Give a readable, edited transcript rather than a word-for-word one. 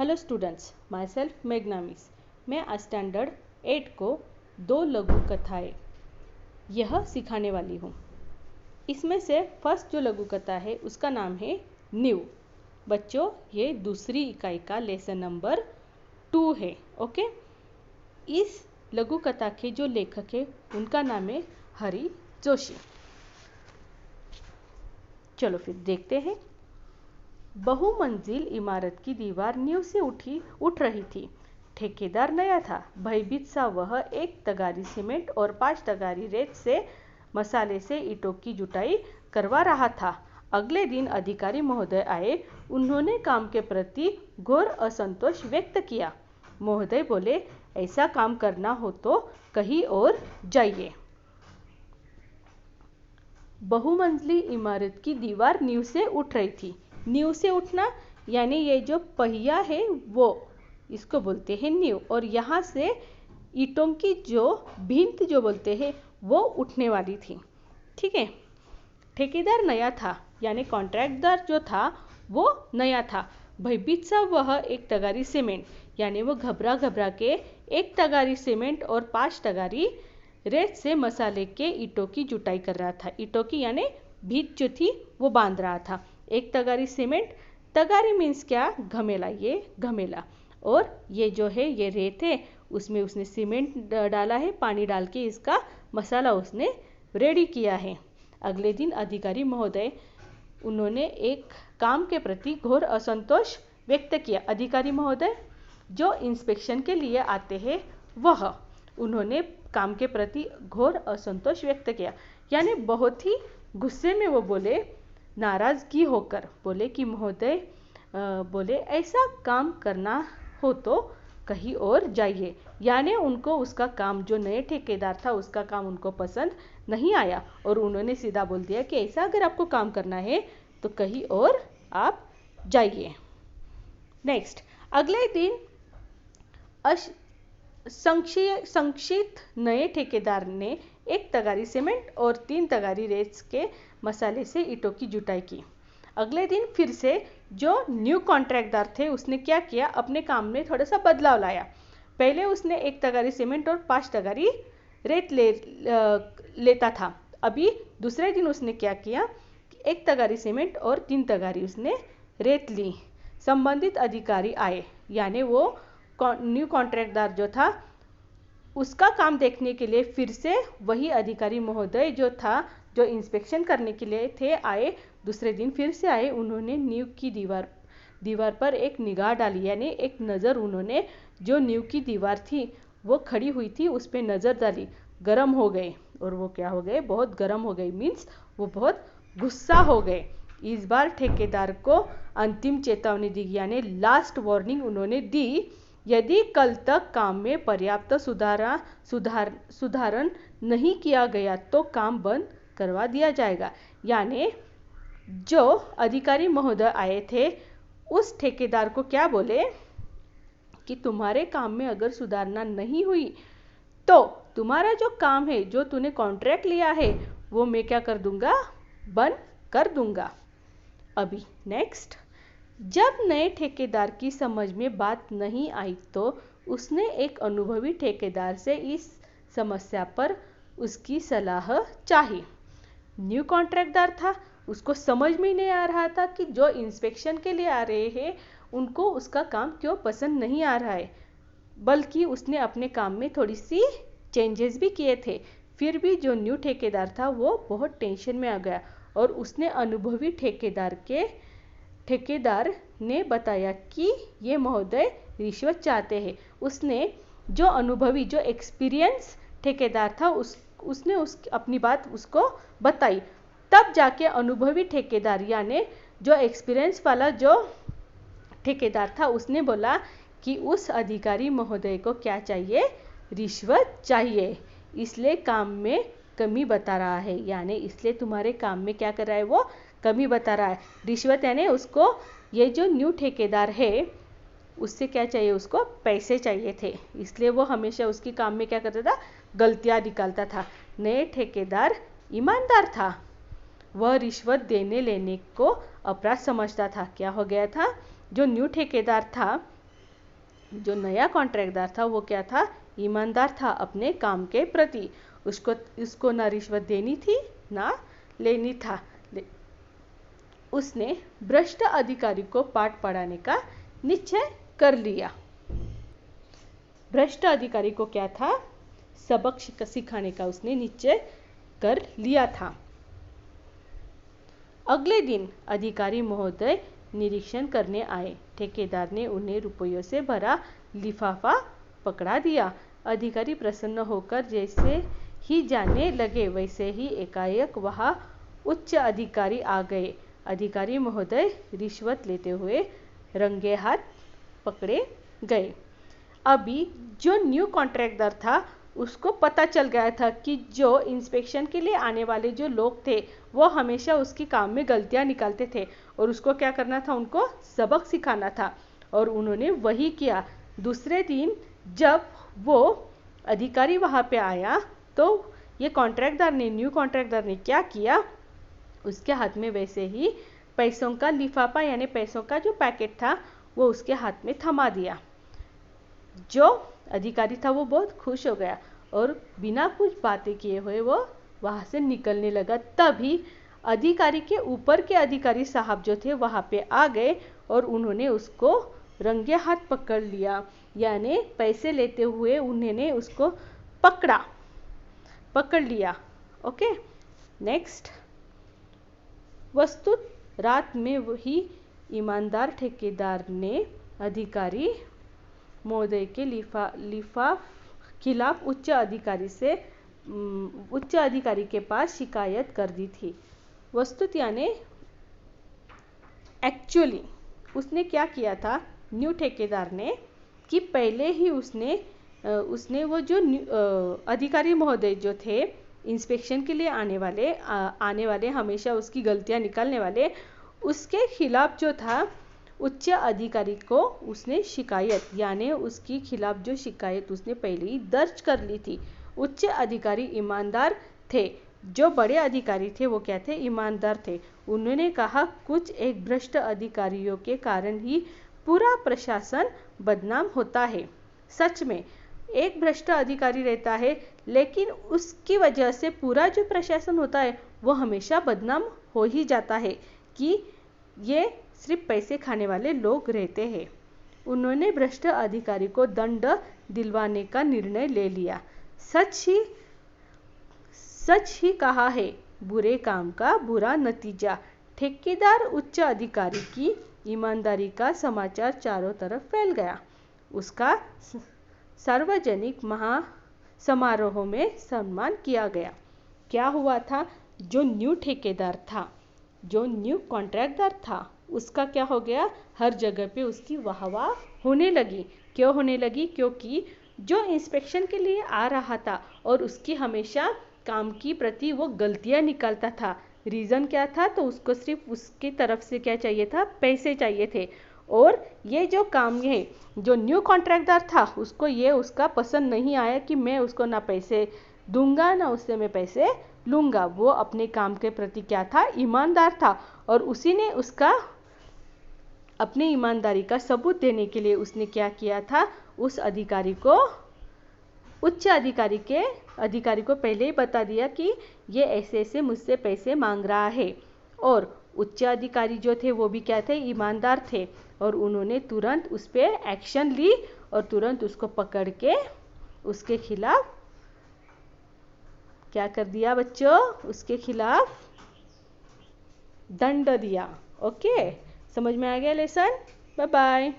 Hello students, my self मेघना miss. मैं आज स्टैंडर्ड 8 को 2 लघु कथाएँ यह सिखाने वाली हूँ। इसमें से फर्स्ट जो लघु कथा है उसका नाम है न्यू। बच्चों, ये दूसरी इकाई का लेसन नंबर 2 है। ओके, इस लघु कथा के जो लेखक है उनका नाम है हरी जोशी। चलो फिर देखते हैं। बहुमंजिल इमारत की दीवार नींव से उठ रही थी। ठेकेदार नया था। भयभीत सा वह 1 तगारी सीमेंट और 5 तगारी रेत से मसाले से ईंटों की जुटाई करवा रहा था। अगले दिन अधिकारी महोदय आए। उन्होंने काम के प्रति घोर असंतोष व्यक्त किया। महोदय बोले, ऐसा काम करना हो तो कहीं और जाइए। बहुमंजिली इमारत की दीवार नींव से उठ रही थी। नींव से उठना यानी ये जो पहिया है वो इसको बोलते हैं नींव, और यहाँ से ईंटों की जो भिंत जो बोलते हैं वो उठने वाली थी। ठीक है। ठेकेदार नया था यानी कॉन्ट्रैक्टदार जो था वो नया था। भयभीत सा वह 1 तगारी सीमेंट यानी वो घबरा के 1 तगारी सीमेंट और 5 तगारी रेत से मसाले के ईंटों की जुटाई कर रहा था। ईंटों की यानी भिंत जो थी वो बांध रहा था। 1 तगारी सीमेंट, तगारी मीन्स क्या? घमेला, ये घमेला। और ये जो है ये रेत है, उसमें उसने सीमेंट डाला है, पानी डाल के इसका मसाला उसने रेडी किया है। अगले दिन अधिकारी महोदय उन्होंने एक काम के प्रति घोर असंतोष व्यक्त किया। अधिकारी महोदय जो इंस्पेक्शन के लिए आते हैं वह, उन्होंने काम के प्रति घोर असंतोष व्यक्त किया यानी बहुत ही गुस्से में वो बोले, नाराजगी होकर बोले कि महोदय बोले ऐसा काम करना हो तो कहीं और जाइए। यानी उनको उसका काम, जो नए ठेकेदार था उसका काम उनको पसंद नहीं आया और उन्होंने सीधा बोल दिया कि ऐसा अगर आपको काम करना है तो कहीं और आप जाइए। नेक्स्ट, अगले दिन संक्षिप्त नए ठेकेदार ने 1 तगारी सीमेंट और 3 तगारी रेत के मसाले से ईंटों की जुटाई की। अगले दिन फिर से जो न्यू कॉन्ट्रैक्टदार थे उसने क्या किया, अपने काम में थोड़ा सा बदलाव लाया। पहले उसने 1 तगारी सीमेंट और 5 तगारी रेत लेता था। अभी दूसरे दिन उसने क्या किया, 1 तगारी सीमेंट और 3 तगारी उसने रेत ली। संबंधित अधिकारी आए यानी वो न्यू कॉन्ट्रैक्टदार जो था उसका काम देखने के लिए फिर से वही अधिकारी महोदय जो था, जो इंस्पेक्शन करने के लिए थे, आए। दूसरे दिन फिर से आए। उन्होंने नींव की दीवार पर एक निगाह डाली यानी एक नज़र, उन्होंने जो नींव की दीवार थी वो खड़ी हुई थी उस पर नज़र डाली। गर्म हो गए, और वो क्या हो गए, बहुत गर्म हो गए, मीन्स वो बहुत गुस्सा हो गए। इस बार ठेकेदार को अंतिम चेतावनी दी यानी लास्ट वार्निंग उन्होंने दी। यदि कल तक काम में पर्याप्त सुधारण नहीं किया गया तो काम बंद करवा दिया जाएगा। यानी जो अधिकारी महोदय आए थे उस ठेकेदार को क्या बोले कि तुम्हारे काम में अगर सुधारना नहीं हुई तो तुम्हारा जो काम है, जो तूने कॉन्ट्रैक्ट लिया है, वो मैं क्या कर दूंगा, बंद कर दूंगा। अभी नेक्स्ट, जब नए ठेकेदार की समझ में बात नहीं आई तो उसने एक अनुभवी ठेकेदार से इस समस्या पर उसकी सलाह चाही। न्यू कॉन्ट्रैक्टदार था, उसको समझ में नहीं आ रहा था कि जो इंस्पेक्शन के लिए आ रहे हैं उनको उसका काम क्यों पसंद नहीं आ रहा है, बल्कि उसने अपने काम में थोड़ी सी चेंजेस भी किए थे। फिर भी जो न्यू ठेकेदार था वो बहुत टेंशन में आ गया और उसने अनुभवी ठेकेदार ने बताया कि ये महोदय रिश्वत चाहते हैं। उसने जो अनुभवी, जो एक्सपीरियंस ठेकेदार था उसने अपनी बात उसको बताई। तब जाके अनुभवी ठेकेदार यानी जो एक्सपीरियंस वाला जो ठेकेदार था उसने बोला कि उस अधिकारी महोदय को क्या चाहिए, रिश्वत चाहिए, इसलिए काम में कमी बता रहा है। यानी इसलिए तुम्हारे काम में क्या कर रहा है, वो कमी बता रहा है। रिश्वत यानी उसको, ये जो न्यू ठेकेदार है उससे क्या चाहिए, उसको पैसे चाहिए थे, इसलिए वो हमेशा उसकी काम में क्या करता था, गलतियां निकालता था। नए ठेकेदार ईमानदार था, वह रिश्वत देने लेने को अपराध समझता था। क्या हो गया था, जो न्यू ठेकेदार था जो नया कॉन्ट्रैक्टदार था वो क्या था, ईमानदार था अपने काम के प्रति। उसको ना रिश्वत देनी थी ना लेनी था। उसने भ्रष्ट अधिकारी को पाठ पढ़ाने का निश्चय कर लिया। भ्रष्ट अधिकारी को क्या था, सबक सिखाने का उसने निश्चय कर लिया था। अगले दिन अधिकारी महोदय निरीक्षण करने आए। ठेकेदार ने उन्हें रुपयों से भरा लिफाफा पकड़ा दिया। अधिकारी प्रसन्न होकर जैसे ही जाने लगे वैसे ही एकाएक वहां उच्च अधिकारी आ गए। अधिकारी महोदय रिश्वत लेते हुए रंगे हाथ पकड़े गए। अभी जो न्यू कॉन्ट्रैक्टर था उसको पता चल गया था कि जो इंस्पेक्शन के लिए आने वाले जो लोग थे वो हमेशा उसकी काम में गलतियां निकालते थे और उसको क्या करना था, उनको सबक सिखाना था। और उन्होंने वही किया। दूसरे दिन जब वो अधिकारी वहां पे आया तो ये न्यू कॉन्ट्रैक्टर ने क्या किया, उसके हाथ में वैसे ही पैसों का लिफाफा यानी पैसों का जो पैकेट था वो उसके हाथ में थमा दिया। जो अधिकारी था वो बहुत खुश हो गया और बिना कुछ बातें किए हुए वो वहां से निकलने लगा। तभी अधिकारी के ऊपर के अधिकारी साहब जो थे वहां पे आ गए और उन्होंने उसको रंगे हाथ पकड़ लिया, यानी पैसे लेते हुए उन्होंने उसको पकड़ लिया। Okay, next. वस्तुत रात में वही ईमानदार ठेकेदार ने अधिकारी महोदय के खिलाफ उच्च अधिकारी के पास शिकायत कर दी थी। वस्तुत यानी एक्चुअली उसने क्या किया था, न्यू ठेकेदार ने, कि पहले ही उसने वो जो अधिकारी महोदय जो थे इंस्पेक्शन के लिए आने वाले हमेशा उसकी गलतियां निकालने वाले, उसके खिलाफ जो था उच्च अधिकारी को उसने शिकायत, यानी उसके खिलाफ जो शिकायत उसने पहले ही दर्ज कर ली थी। उच्च अधिकारी ईमानदार थे, जो बड़े अधिकारी थे वो क्या थे, ईमानदार थे। उन्होंने कहा कुछ एक भ्रष्ट अधिकारियों के कारण ही पूरा प्रशासन बदनाम होता है। सच में एक भ्रष्ट अधिकारी रहता है लेकिन उसकी वजह से पूरा जो प्रशासन होता है वो हमेशा बदनाम हो ही जाता है कि ये सिर्फ पैसे खाने वाले लोग रहते हैं। उन्होंने भ्रष्ट अधिकारी को दंड दिलवाने का निर्णय ले लिया। सच ही कहा है, बुरे काम का बुरा नतीजा। ठेकेदार उच्च अधिकारी की ईमानदारी का समाचार चारों तरफ फैल गया। उसका सार्वजनिक समारोह में सम्मान किया गया। क्या हुआ था, जो न्यू ठेकेदार था, जो न्यू कॉन्ट्रैक्टर था, उसका क्या हो गया, हर जगह पे उसकी वाहवाह होने लगी। क्यों होने लगी, क्योंकि जो इंस्पेक्शन के लिए आ रहा था और उसकी हमेशा काम की प्रति वो गलतियां निकालता था। रीज़न क्या था, तो उसको सिर्फ उसकी तरफ से क्या चाहिए था, पैसे चाहिए थे। और ये जो काम है, जो न्यू कॉन्ट्रैक्टर था, उसका पसंद नहीं आया कि मैं उसको ना पैसे दूंगा ना उससे मैं पैसे लूंगा। वो अपने काम के प्रति क्या था, ईमानदार था। और उसी ने उसका अपनी ईमानदारी का सबूत देने के लिए उसने क्या किया था, उस उच्च अधिकारी को पहले ही बता दिया कि ये ऐसे ऐसे मुझसे पैसे मांग रहा है। और उच्च अधिकारी जो थे वो भी क्या थे, ईमानदार थे। और उन्होंने तुरंत उस पर एक्शन ली और तुरंत उसको पकड़ के उसके खिलाफ क्या कर दिया बच्चों, उसके खिलाफ दंड दिया। ओके, समझ में आ गया लेसन? Bye bye.